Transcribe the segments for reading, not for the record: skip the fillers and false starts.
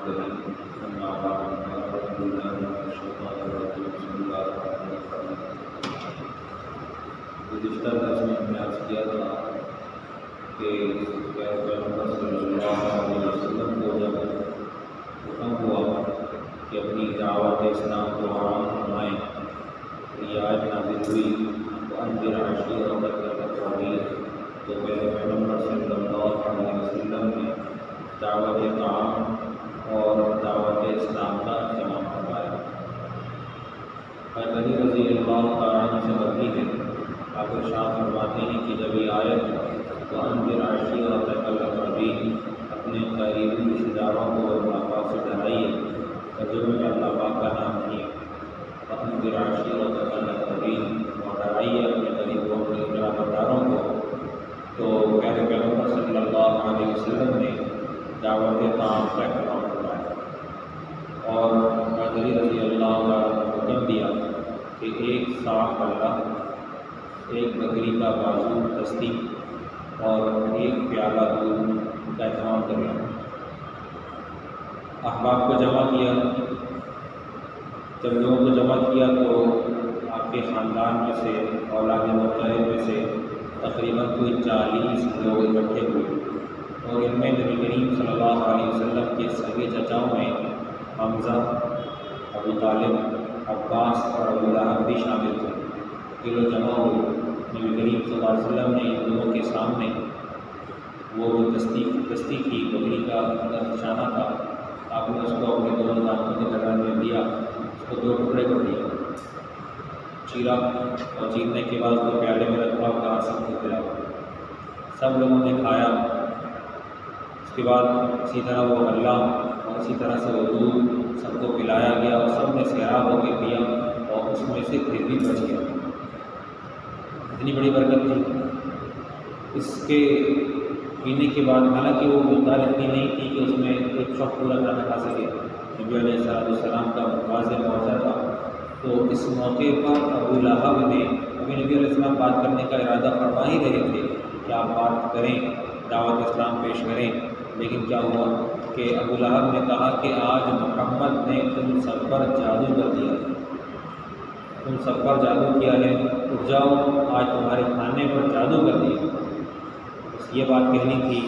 کرتے ہیں۔ اما بعد فاعوذ باللہ من الشیطان الرجیم، بسم اللہ الرحمن الرحیم۔ گزشتہ درس میں ہم نے عرض کیا تھا کہ پیغمبر صلی اللہ علیہ وسلم کو جب حکم ہوا کہ اپنی دعوت اسلام کو عام فرمائیں، یہ آیت نازل ہوئی وَأَنذِرْ عَشِيرَتَكَ الْأَقْرَبِينَ، تو پیغمبر صلی اللہ علیہ وسلم نے دعوت عام اور دعوت اسلام کا اہتمام فرمایا۔ علی رضی اللہ تعالیٰ عنہ سے مروی ہے، آپ ارشاد فرماتے ہیں کہ جب یہ آیت وَأَنذِرْ عَشِيرَتَكَ الْأَقْرَبِينَ، اپنے قریبی رشتہ داروں کو اللہ پاک سے ڈرائیے، ترجمے میں اللہ پاک کا نام نہیں ہے، وَأَنذِرْ عَشِيرَتَكَ الْأَقْرَبِينَ، اور ڈرائیے اپنے قریبوں کے رشتہ داروں کو۔ تو پیارے پیغمبر صلی اللہ علیہ وسلم نے دعوت عام کا اہتمام فرمایا اور علی رضی اللہ عنہ کو حکم دیا کہ ایک صاع غلہ، ایک بکری کا بازو دستی اور ایک پیالہ دودھ کا اہتمام کرنا۔ احباب کو جمع کیا، جب لوگوں کو جمع کیا تو آپ کے خاندان میں سے، اولاد مطلب میں سے تقریباً کوئی 40 لوگ اکٹھے ہوئے، اور ان میں نبی کریم صلی اللہ علیہ وسلم کے سگے چچاؤں میں حمزہ، ابو طالب، عباس اور ابو لہب بھی شامل تھے۔ یہ لوگ جمع ہوئے، نبی کریم صلی اللہ علیہ وسلم نے ان لوگوں کے سامنے وہ دستی کی بکری کا نشانہ تھا، آپ نے اس کو اپنے دونوں دانتوں کے درمیان میں دیا، اس کو 2 ٹکڑے کر دیا، چیرا اور چیرنے کے بعد اس کو پیالے میں رکھا اور کہا سب کو پلاؤ۔ سب لوگوں نے کھایا، اس کے بعد اسی طرح وہ غلہ اور اسی طرح سے وہ دودھ سب کو پلایا گیا اور سب نے سیراب ہو کے پیا اور اس میں سے پھر بھی بچ گیا۔ اتنی بڑی برکت تھی اس کے پینے کے بعد، حالانکہ وہ مقدار اتنی نہیں تھی کہ اس میں ایک شخص پورا کھانا کھا سکے، نبی علیہ السلام کا واضح معاوضہ تھا۔ تو اس موقع پر ابو لہب نے، ابھی نبی علیہ السلام بات کرنے کا ارادہ فرما ہی رہے تھے کہ آپ بات کریں، دعوت اسلام پیش کریں، لیکن کیا ہوا کہ ابو لہب نے کہا کہ آج محمد نے تم سب پر جادو کر دیا، تم سب پر جادو کیا ہے، اٹھ جاؤ، آج تمہارے کھانے پر جادو کر دیا۔ بس یہ بات کہنی تھی،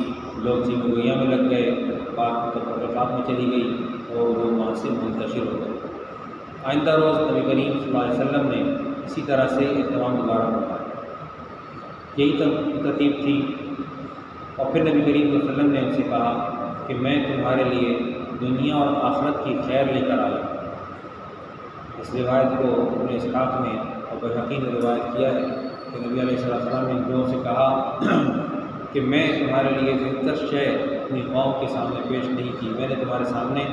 لوگ چمگوئیاں میں لگ گئے، بات تفرقات میں چلی گئی اور وہ وہاں سے منتشر ہو گئے۔ آئندہ روز نبی کریم صلی اللہ علیہ وسلم نے اسی طرح سے اہتمام دوبارہ فرمایا، یہی ترتیب تھی۔ اور پھر نبی کریم صلی اللہ علیہ وسلم نے ان سے کہا کہ میں تمہارے لیے دنیا اور آخرت کی خیر لے کر آیا۔ اس روایت کو ابن اسحاق نے اور بحقی نے روایت کیا ہے کہ نبی علیہ السلام نے ان لوگوں سے کہا کہ میں تمہارے لیے بہتر شے اپنی قوم کے سامنے پیش نہیں کی، میں نے تمہارے سامنے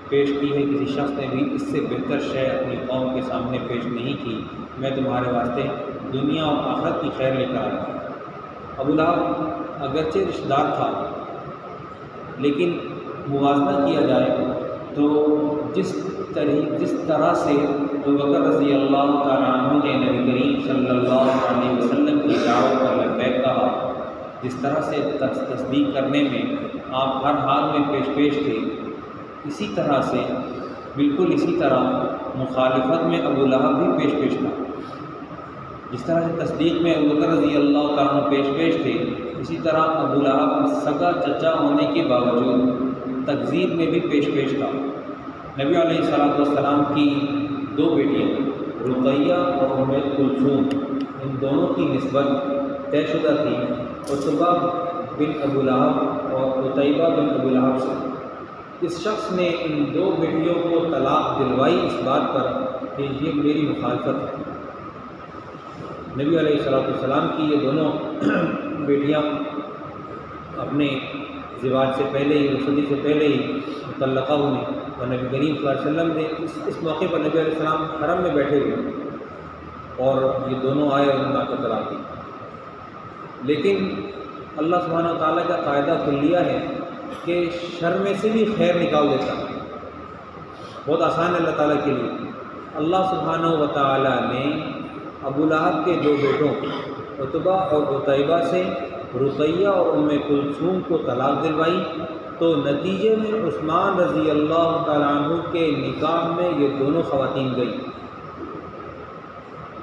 پیش کی ہے، کسی شخص نے بھی اس سے بہتر شے اپنی قوم کے سامنے پیش نہیں کی، میں تمہارے واسطے دنیا اور آخرت کی خیر لے کر آیا۔ ابو لہب اگرچہ رشتہ دار تھا، لیکن موازنہ کیا جائے تو جس طرح سے ابو بکر رضی اللہ تعالیٰ عنہ نے نبی کریم صلی اللہ علیہ وسلم کی دعوت پر لبیک کہا، جس طرح سے تصدیق کرنے میں آپ ہر حال میں پیش تھے، اسی طرح سے بالکل اسی طرح مخالفت میں ابو لہب بھی پیش تھا۔ جس طرح سے تصدیق میں ابو بکر رضی اللہ تعالیٰ عنہ پیش تھے، اسی طرح ابو لہب سگا چچا ہونے کے باوجود تکذیب میں بھی پیش تھا۔ نبی علیہ السلام کی 2 بیٹیاں رقیہ اور ام کلثوم، ان دونوں کی نسبت طے شدہ تھی، عتبہ بن ابو لہب اور عتیبہ بن ابو لہب سے۔ اس شخص نے ان 2 بیٹیوں کو طلاق دلوائی اس بات پر کہ یہ میری مخالفت ہے۔ نبی علیہ السلام کی یہ دونوں بیٹیاں اپنے زواج سے پہلے ہی، رخصتی سے پہلے ہی مطلقہ ہوئی، اور نبی کریم صلی اللہ علیہ وسلم نے اس موقع پر نبی علیہ السلام حرم میں بیٹھے ہوئے اور یہ دونوں آئے اور انہوں نے طلاق دی۔ لیکن اللہ سبحانہ و تعالیٰ کا قاعدہ کلیہ ہے کہ شر میں سے بھی خیر نکال دیتا ہے، بہت آسان ہے اللہ تعالیٰ کے لیے۔ اللہ سبحانہ و تعالیٰ نے ابو لہب کے 2 بیٹوں عتبہ اور عتیبہ سے رقیہ اور ام کلثوم کو طلاق دلوائی، تو نتیجے میں عثمان رضی اللہ تعالیٰ عنہ کے نکاح میں یہ دونوں خواتین گئیں۔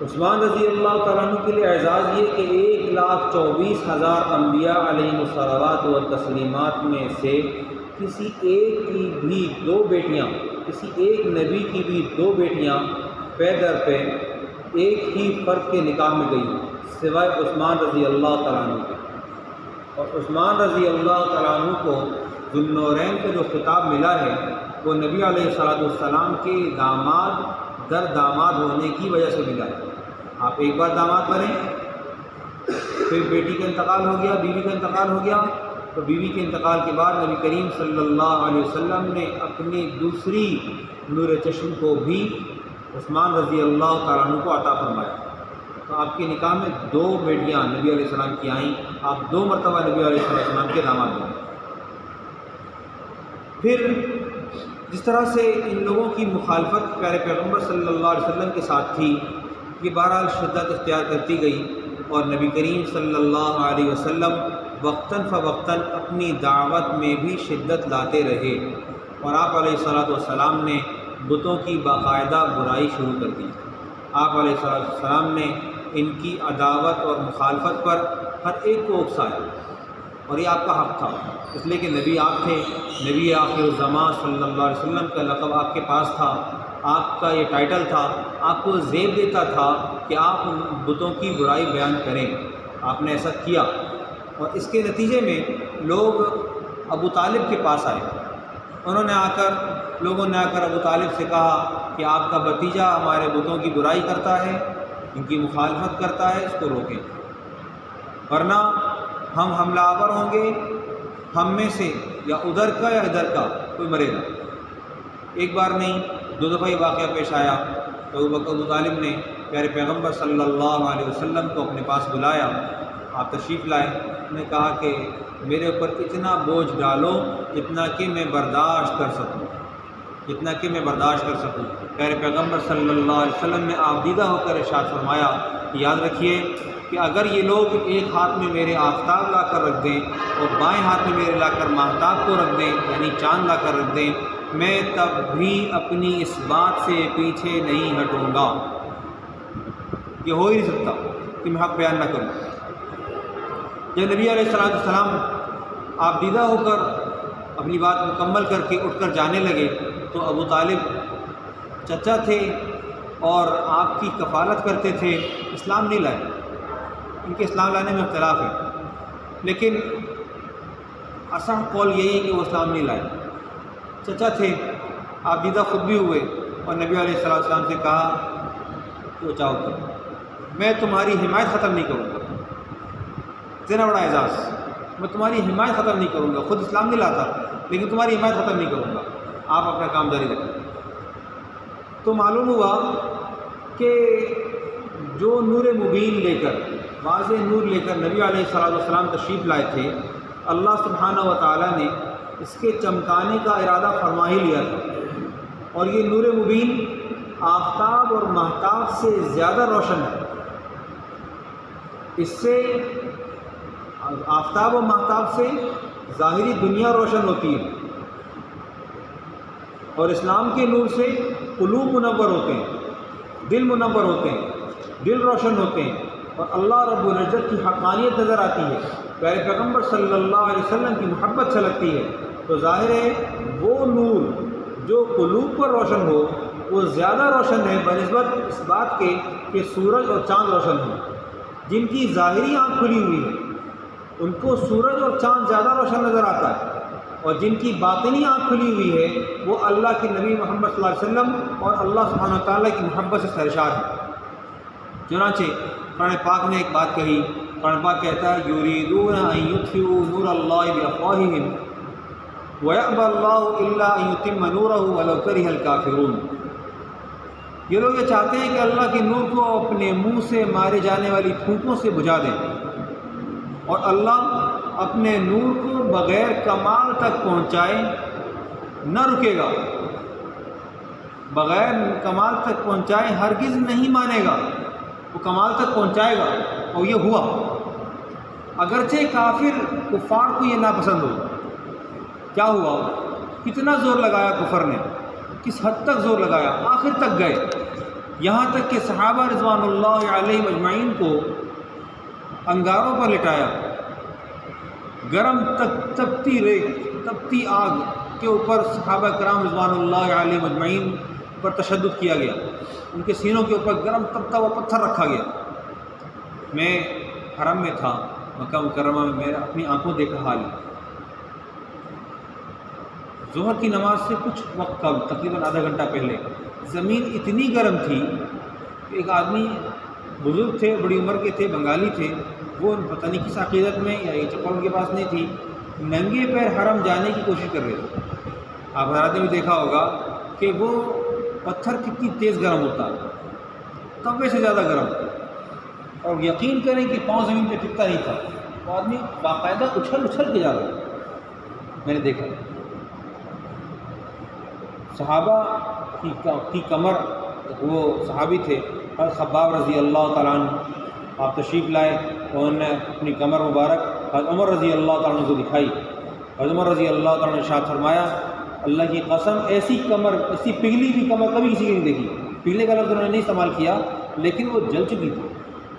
عثمان رضی اللہ تعالیٰ عنہ کے لیے اعزاز یہ کہ 1,24,000 انبیاء علیہم الصلوات و تسلیمات میں سے کسی ایک کی بھی دو بیٹیاں، کسی ایک نبی کی بھی دو بیٹیاں پے در پہ ایک ہی فرد کے نکاح میں گئی سوائے عثمان رضی اللہ تعالیٰ عنہ کے۔ اور عثمان رضی اللہ تعالیٰ عنہ کو ذو النورین کا جو خطاب ملا ہے وہ نبی علیہ السلام کے داماد در داماد ہونے کی وجہ سے ملا ہے۔ آپ ایک بار داماد بنے، پھر بیٹی کا انتقال ہو گیا، بیوی کا انتقال ہو گیا، تو بیوی کے انتقال کے بعد نبی کریم صلی اللہ علیہ وسلم نے اپنی دوسری نور چشم کو بھی عثمان رضی اللہ تعالیٰ عنہ کو عطا فرمایا۔ تو آپ کے نکاح میں دو بیٹیاں نبی علیہ السلام کی آئیں، آپ دو مرتبہ نبی علیہ السلام کے داماد بنے۔ پھر جس طرح سے ان لوگوں کی مخالفت پیارے پیغمبر صلی اللہ علیہ وسلم کے ساتھ تھی، یہ بہرحال شدت اختیار کرتی گئی، اور نبی کریم صلی اللہ علیہ وسلم وقتاً فوقتاً اپنی دعوت میں بھی شدت لاتے رہے، اور آپ علیہ السلام نے بتوں کی باقاعدہ برائی شروع کر دی۔ آپ علیہ السلام نے ان کی عداوت اور مخالفت پر ہر ایک کو اکسایا، اور یہ آپ کا حق تھا، اس لیے کہ نبی آپ تھے، نبی آخر الزمان صلی اللہ علیہ وسلم کا لقب آپ کے پاس تھا، آپ کا یہ ٹائٹل تھا، آپ کو زیب دیتا تھا کہ آپ بتوں کی برائی بیان کریں۔ آپ نے ایسا کیا، اور اس کے نتیجے میں لوگ ابو طالب کے پاس آئے، لوگوں نے آ کر ابو طالب سے کہا کہ آپ کا بھتیجا ہمارے بتوں کی برائی کرتا ہے، ان کی مخالفت کرتا ہے، اس کو روکیں، ورنہ ہم حملہ آور ہوں گے، ہم میں سے یا ادھر کا یا ادھر کا کوئی مرے گا۔ ایک بار نہیں، دو دفعہ یہ واقعہ پیش آیا، تو ابو طالب نے پیارے پیغمبر صلی اللہ علیہ وسلم کو اپنے پاس بلایا، آپ تشریف لائے، انہوں نے کہا کہ میرے اوپر اتنا بوجھ ڈالو جتنا کہ میں برداشت کر سکوں، جتنا کہ میں برداشت کر سکوں۔ پیارے پیغمبر صلی اللہ علیہ وسلم نے آبدیدہ ہو کر ارشاد فرمایا کہ یاد رکھیے کہ اگر یہ لوگ ایک ہاتھ میں میرے آفتاب لا کر رکھ دیں اور بائیں ہاتھ میں میرے لا کر ماہتاب کو رکھ دیں، یعنی چاند لا کر رکھ دیں، میں تب بھی اپنی اس بات سے پیچھے نہیں ہٹوں گا۔ یہ ہو ہی نہیں سکتا کہ میں حق بیان نہ کروں۔ جب نبی علیہ السلام آبدیدہ ہو کر اپنی بات مکمل کر کے اٹھ کر جانے لگے، تو ابو طالب چچا تھے اور آپ کی کفالت کرتے تھے، اسلام نہیں لائے، ان کے اسلام لانے میں اختلاف ہے، لیکن اصح قول یہی ہے کہ وہ اسلام نہیں لائے۔ چچا تھے، آبدیدہ خود بھی ہوئے، اور نبی علیہ السلام سے کہا جو چاہو کرو، میں تمہاری حمایت ختم نہیں کروں گا۔ اتنا بڑا اعزاز، میں تمہاری حمایت ختم نہیں کروں گا، خود اسلام نہیں لاتا لیکن تمہاری حمایت ختم نہیں کروں گا، آپ اپنا کام جاری رکھیں۔ تو معلوم ہوا کہ جو نور مبین لے کر، واضح نور لے کر نبی علیہ السلام تشریف لائے تھے، اللہ سبحانہ و تعالیٰ نے اس کے چمکانے کا ارادہ فرما ہی لیا تھا، اور یہ نور مبین آفتاب اور ماہتاب سے زیادہ روشن ہے۔ اس سے آفتاب و ماہتاب سے ظاہری دنیا روشن ہوتی ہے، اور اسلام کے نور سے قلوب منور ہوتے ہیں، دل منور ہوتے ہیں، دل روشن ہوتے ہیں، اور اللہ رب العزت کی حقانیت نظر آتی ہے، پیارے پیغمبر صلی اللہ علیہ وسلم کی محبت چھلکتی ہے۔ تو ظاہر ہے وہ نور جو قلوب پر روشن ہو وہ زیادہ روشن ہے بنسبت اس بات کے کہ سورج اور چاند روشن ہوں۔ جن کی ظاہری آنکھ کھلی ہوئی ہے ان کو سورج اور چاند زیادہ روشن نظر آتا ہے، اور جن کی باطنی آنکھ کھلی ہوئی ہے وہ اللہ کے نبی محمد صلی اللہ علیہ وسلم اور اللہ سبحانہ و تعالیٰ کی محبت سے سرشار ہے۔ چنانچہ قرآن پاک نے ایک بات کہی، قرآن پاک کہتا ہے یریدون ان یطفئوا نور اللہ بافواہہم ویأبی اللہ الا ان یتم نورہ ولو کرہ الکافرون۔ یہ لوگ یہ چاہتے ہیں کہ اللہ کے نور کو اپنے منہ سے مارے جانے والی پھونکوں سے بجھا دیں، اور اللہ اپنے نور کو بغیر کمال تک پہنچائے نہ رکے گا، بغیر کمال تک پہنچائے ہرگز نہیں مانے گا، وہ کمال تک پہنچائے گا، اور یہ ہوا، اگرچہ کافر کفار کو یہ ناپسند ہو۔ کیا ہوا؟ کتنا زور لگایا کفر نے، کس حد تک زور لگایا، آخر تک گئے، یہاں تک کہ صحابہ رضوان اللہ علیہم اجمعین کو انگاروں پر لٹایا، گرم تپتی ریت، تپتی آگ کے اوپر صحابہ کرام رضوان اللہ علیہم اجمعین پر تشدد کیا گیا، ان کے سینوں کے اوپر گرم تپتا ہوا پتھر رکھا گیا۔ میں حرم میں تھا، مکہ مکرمہ میں، میں اپنی آنکھوں دیکھا حال ہے۔ ظہر کی نماز سے کچھ وقت قبل، تقریباً آدھا گھنٹہ پہلے، زمین اتنی گرم تھی کہ ایک آدمی بزرگ تھے، بڑی عمر کے تھے، بنگالی تھے، وہ پتہ نہیں کس عقیدت میں، یا یہ چپل ان کے پاس نہیں تھی، ننگے پیر حرم جانے کی کوشش کر رہے تھے۔ آپ حضرات نے بھی دیکھا ہوگا کہ وہ پتھر کتنی تیز گرم ہوتا ہے، توے سے زیادہ گرم، اور یقین کریں کہ پاؤں زمین پہ ٹکتا نہیں تھا، وہ آدمی باقاعدہ اچھل اچھل کے جا رہا ہے، میں نے دیکھا۔ صحابہ کی کمر، وہ صحابی تھے حضرت خباب رضی اللہ تعالیٰ عنہ، آپ تشریف لائے، انہوں نے اپنی کمر مبارک حضرت عمر رضی اللہ تعالیٰ عنہ کو دکھائی۔ حضرت عمر رضی اللہ تعالیٰ عنہ نے ارشاد فرمایا، اللہ کی قسم ایسی کمر، ایسی پگھلی ہوئی کمر کبھی کسی کی نہیں دیکھی۔ پگھلے کا لفظ انہوں نے نہیں استعمال کیا، لیکن وہ جل چکی تھی۔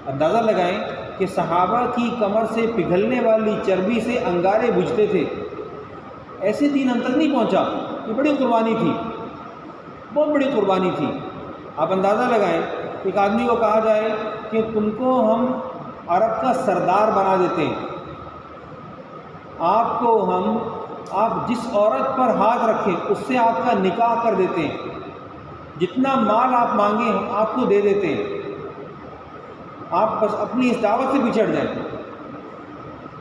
اندازہ لگائیں کہ صحابہ کی کمر سے پگھلنے والی چربی سے انگارے بجھتے تھے، ایسے دین ہم تک نہیں پہنچا۔ یہ بڑی قربانی تھی، بہت بڑی قربانی تھی۔ آپ اندازہ لگائیں، ایک آدمی کو کہا جائے کہ تم کو ہم عرب کا سردار بنا دیتے ہیں، آپ جس عورت پر ہاتھ رکھیں اس سے آپ کا نکاح کر دیتے ہیں، جتنا مال آپ مانگیں ہم آپ کو دے دیتے ہیں، آپ بس اپنی اس دعوت سے بچھڑ جائیں۔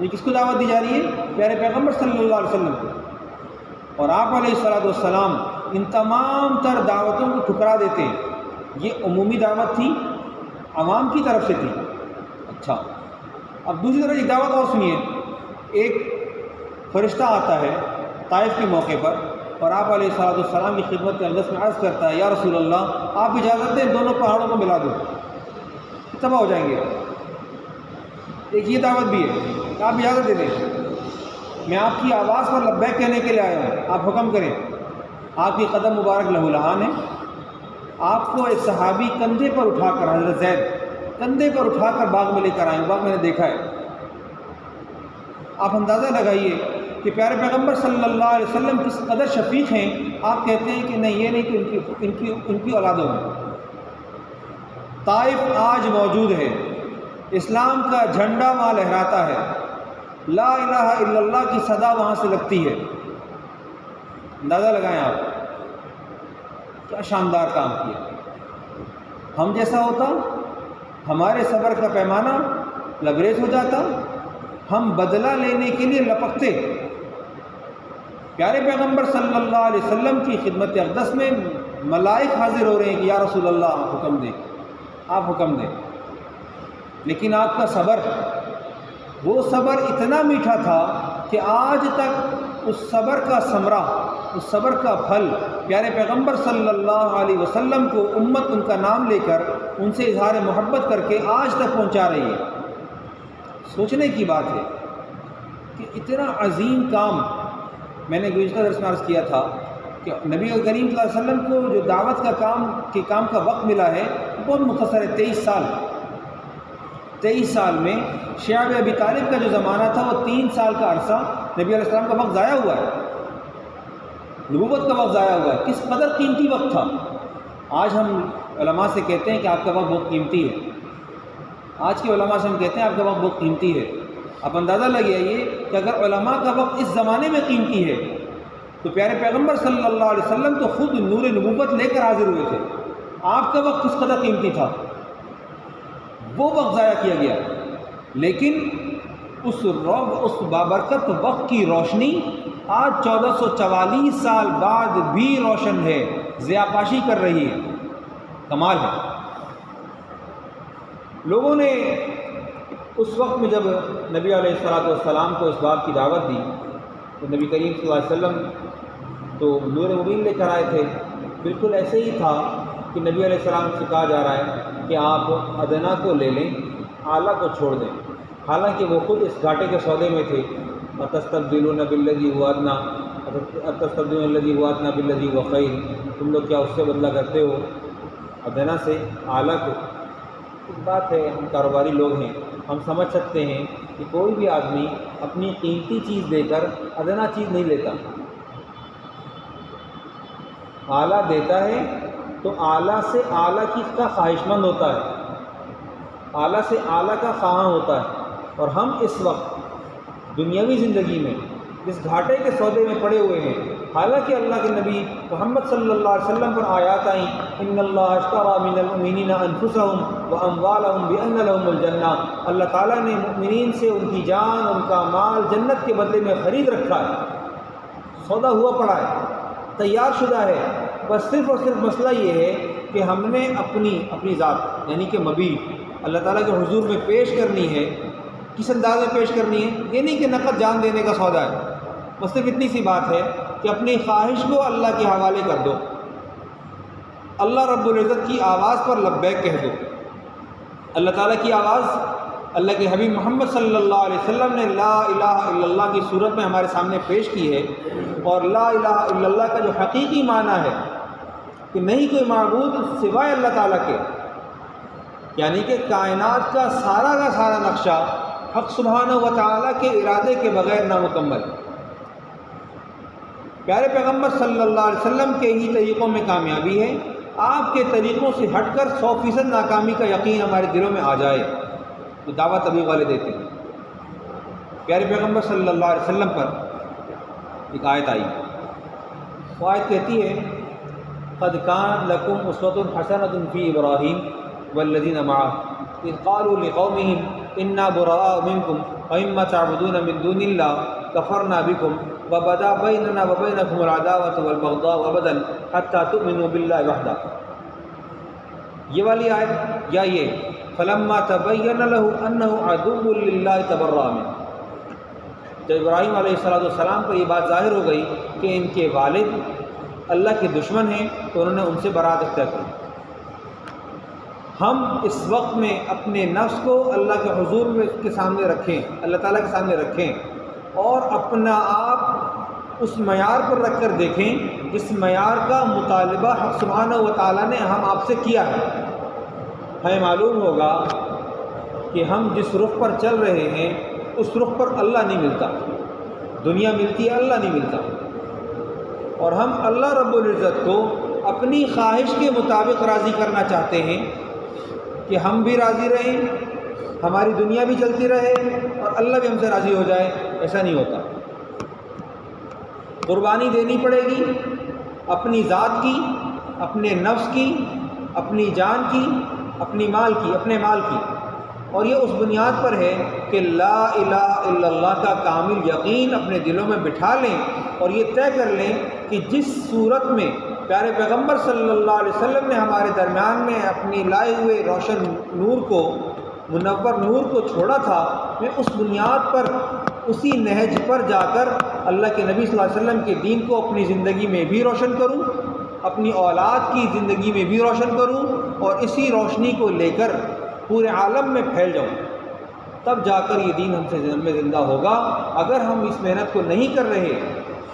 یہ کس کو دعوت دی جا رہی ہے؟ پیارے پیغمبر صلی اللہ علیہ وسلم کو، اور آپ علیہ الصلوۃ والسلام ان تمام تر دعوتوں کو ٹھکرا دیتے ہیں۔ یہ عمومی دعوت تھی، عوام کی طرف سے تھی۔ اچھا، اب دوسری طرف ایک دعوت اور سنیے۔ ایک فرشتہ آتا ہے طائف کے موقع پر، اور آپ علیہ الصلوۃ والسلام کی خدمت اقدس میں عرض کرتا ہے، یا رسول اللہ آپ اجازت دیں دونوں پہاڑوں کو ملا دو، تباہ ہو جائیں گے۔ ایک یہ دعوت بھی ہے کہ آپ اجازت دے دیں، میں آپ کی آواز پر لبیک کہنے کے لیے آیا ہوں، آپ حکم کریں۔ آپ کی قدم مبارک لہو لہان ہے۔ آپ کو ایک صحابی کندھے پر اٹھا کر، حضرت زید کندھے پر اٹھا کر باغ میں لے کر آئے، باغ میں نے دیکھا ہے۔ آپ اندازہ لگائیے کہ پیارے پیغمبر صلی اللہ علیہ وسلم کس قدر شفیق ہیں۔ آپ کہتے ہیں کہ نہیں، یہ نہیں کہ ان کی اولادوں میں۔ طائف آج موجود ہے، اسلام کا جھنڈا وہاں لہراتا ہے، لا الہ الا اللہ کی صدا وہاں سے لگتی ہے۔ اندازہ لگائیں آپ، کیا شاندار کام کیا۔ ہم جیسا ہوتا، ہمارے صبر کا پیمانہ لبریز ہو جاتا، ہم بدلہ لینے کے لیے لپکتے۔ پیارے پیغمبر صلی اللہ علیہ وسلم کی خدمت اقدس میں ملائک حاضر ہو رہے ہیں کہ یا رسول اللہ آپ حکم دیں، آپ حکم دیں۔ لیکن آپ کا صبر، وہ صبر اتنا میٹھا تھا کہ آج تک اس صبر کا ثمرہ، اس صبر کا پھل پیارے پیغمبر صلی اللہ علیہ وسلم کو امت ان کا نام لے کر ان سے اظہار محبت کر کے آج تک پہنچا رہی ہے۔ سوچنے کی بات ہے کہ اتنا عظیم کام، میں نے گزشتہ درس میں عرض کیا تھا کہ نبی کریم صلی اللہ علیہ وسلم کو جو دعوت کا کام کا وقت ملا ہے بہت مختصر ہے، 23 سال۔ 23 سال میں شیعہ ابی طالب کا جو زمانہ تھا وہ 3 سال کا عرصہ نبی علیہ السلام کا وقت ضائع ہوا ہے، نبوت کا وقت ضائع ہوا ہے۔ کس قدر قیمتی وقت تھا۔ آج ہم علماء سے کہتے ہیں کہ آپ کا وقت بہت قیمتی ہے، آج کے علماء سے ہم کہتے ہیں آپ کا وقت بہت قیمتی ہے۔ آپ اندازہ لگائیے کہ اگر علماء کا وقت اس زمانے میں قیمتی ہے تو پیارے پیغمبر صلی اللہ علیہ وسلم تو خود نور نبوت لے کر حاضر ہوئے تھے، آپ کا وقت کس قدر قیمتی تھا، وہ وقت ضائع کیا گیا۔ لیکن اس بابرکت وقت کی روشنی آج 1444 سال بعد بھی روشن ہے، ضیاءپاشی کر رہی ہے۔ کمال ہے۔ لوگوں نے اس وقت میں جب نبی علیہ الصلوۃ والسلام کو اس بات کی دعوت دی تو نبی کریم صلی اللہ علیہ وسلم تو نور مبین لے کر آئے تھے۔ بالکل ایسے ہی تھا کہ نبی علیہ السلام سے کہا جا رہا ہے کہ آپ ادنا کو لے لیں، اعلیٰ کو چھوڑ دیں، حالانکہ وہ خود اس گھاٹے کے سودے میں تھے۔ وَتَسْتَبْدِلُونَ بِالَّذِي هُوَ أَدْنَىٰ، اتستبدلون الذی هو ادنی بالذی هو خیر، تم لوگ کیا اس سے بدلہ کرتے ہو ادنا سے اعلیٰ کو؟ ایک بات ہے، ہم کاروباری لوگ ہیں، ہم سمجھ سکتے ہیں کہ کوئی بھی آدمی اپنی قیمتی چیز دے کر ادنا چیز نہیں لیتا، اعلیٰ دیتا ہے تو اعلیٰ سے اعلیٰ چیز کا خواہش مند ہوتا ہے، اعلیٰ سے اعلیٰ کا خواہاں ہوتا ہے۔ اور ہم اس وقت دنیاوی زندگی میں جس گھاٹے کے سودے میں پڑے ہوئے ہیں، حالانکہ اللہ کے نبی محمد صلی اللہ علیہ وسلم پر آیات آئیں، ان اللہ اشتری من المؤمنین انفسهم واموالهم بان لهم الجنہ، اللہ تعالیٰ نے مؤمنین سے ان کی جان، ان کا مال جنت کے بدلے میں خرید رکھا ہے، سودا ہوا پڑا ہے، تیار شدہ ہے۔ بس صرف اور صرف مسئلہ یہ ہے کہ ہم نے اپنی ذات یعنی کہ مبیع اللہ تعالیٰ کے حضور میں پیش کرنی ہے۔ کس انداز میں پیش کرنی ہے؟ یہ نہیں کہ نقد جان دینے کا سودا ہے، بس صرف اتنی سی بات ہے کہ اپنی خواہش کو اللہ کے حوالے کر دو، اللہ رب العزت کی آواز پر لبیک کہہ دو۔ اللہ تعالیٰ کی آواز اللہ کے حبیب محمد صلی اللہ علیہ وسلم نے لا الہ الا اللہ کی صورت میں ہمارے سامنے پیش کی ہے، اور لا الہ الا اللہ کا جو حقیقی معنی ہے کہ نہیں کوئی معبود سوائے اللہ تعالیٰ کے، یعنی کہ کائنات کا سارا نقشہ حق سبحانہ و تعالیٰ کے ارادے کے بغیر نامکمل۔ پیارے پیغمبر صلی اللہ علیہ وسلم کے ہی طریقوں میں کامیابی ہے، آپ کے طریقوں سے ہٹ کر 100% ناکامی کا یقین ہمارے دلوں میں آ جائے، تو دعوت تبلیغ والے دیتے ہیں۔ پیارے پیغمبر صلی اللہ علیہ وسلم پر ایک آیت آئی، وہ آیت کہتی ہے قد کان لکم اسوۃ حسنۃ فی ابراہیم والذین معہ اذ قالوا لقومہم انا براء منکم ومما تعبدون من دون اللہ کفرنا بکم وبدا بیننا وبینکم العداوۃ والبغضاء ابدا حتی تؤمنوا باللہ وحدہ۔ یہ والی آیت یا یہ فلما تبین له انہ عدو للہ تبرأ منہ، جب ابراہیم علیہ السلام کو یہ بات ظاہر ہو گئی کہ ان کے والد اللہ کے دشمن ہیں تو انہوں نے ان سے برات اختیار کی۔ ہم اس وقت میں اپنے نفس کو اللہ کے حضور کے سامنے رکھیں، اللہ تعالیٰ کے سامنے رکھیں، اور اپنا آپ اس معیار پر رکھ کر دیکھیں جس معیار کا مطالبہ حق سبحانہ و تعالیٰ نے ہم آپ سے کیا ہے۔ ہمیں معلوم ہوگا کہ ہم جس رخ پر چل رہے ہیں اس رخ پر اللہ نہیں ملتا، دنیا ملتی ہے، اللہ نہیں ملتا، اور ہم اللہ رب العزت کو اپنی خواہش کے مطابق راضی کرنا چاہتے ہیں کہ ہم بھی راضی رہیں، ہماری دنیا بھی چلتی رہے اور اللہ بھی ہم سے راضی ہو جائے۔ ایسا نہیں ہوتا، قربانی دینی پڑے گی اپنی ذات کی، اپنے نفس کی، اپنی جان کی، اپنے مال کی، اور یہ اس بنیاد پر ہے کہ لا الہ الا اللہ کا کامل یقین اپنے دلوں میں بٹھا لیں، اور یہ طے کر لیں کہ جس صورت میں پیارے پیغمبر صلی اللہ علیہ وسلم نے ہمارے درمیان میں اپنی لائے ہوئے روشن نور کو، منور نور کو چھوڑا تھا، میں اس بنیاد پر، اسی نہج پر جا کر اللہ کے نبی صلی اللہ علیہ وسلم کے دین کو اپنی زندگی میں بھی روشن کروں، اپنی اولاد کی زندگی میں بھی روشن کروں، اور اسی روشنی کو لے کر پورے عالم میں پھیل جاؤں، تب جا کر یہ دین ہم سے زندہ ہوگا۔ اگر ہم اس محنت کو نہیں کر رہے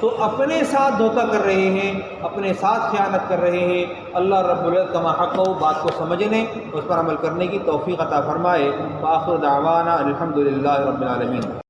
تو اپنے ساتھ دھوکہ کر رہے ہیں، اپنے ساتھ خیانت کر رہے ہیں۔ اللہ رب العزت کما حق ہو بات کو سمجھنے، اس پر عمل کرنے کی توفیق عطا فرمائے۔ وآخر دعوانا الحمدللہ رب العالمین۔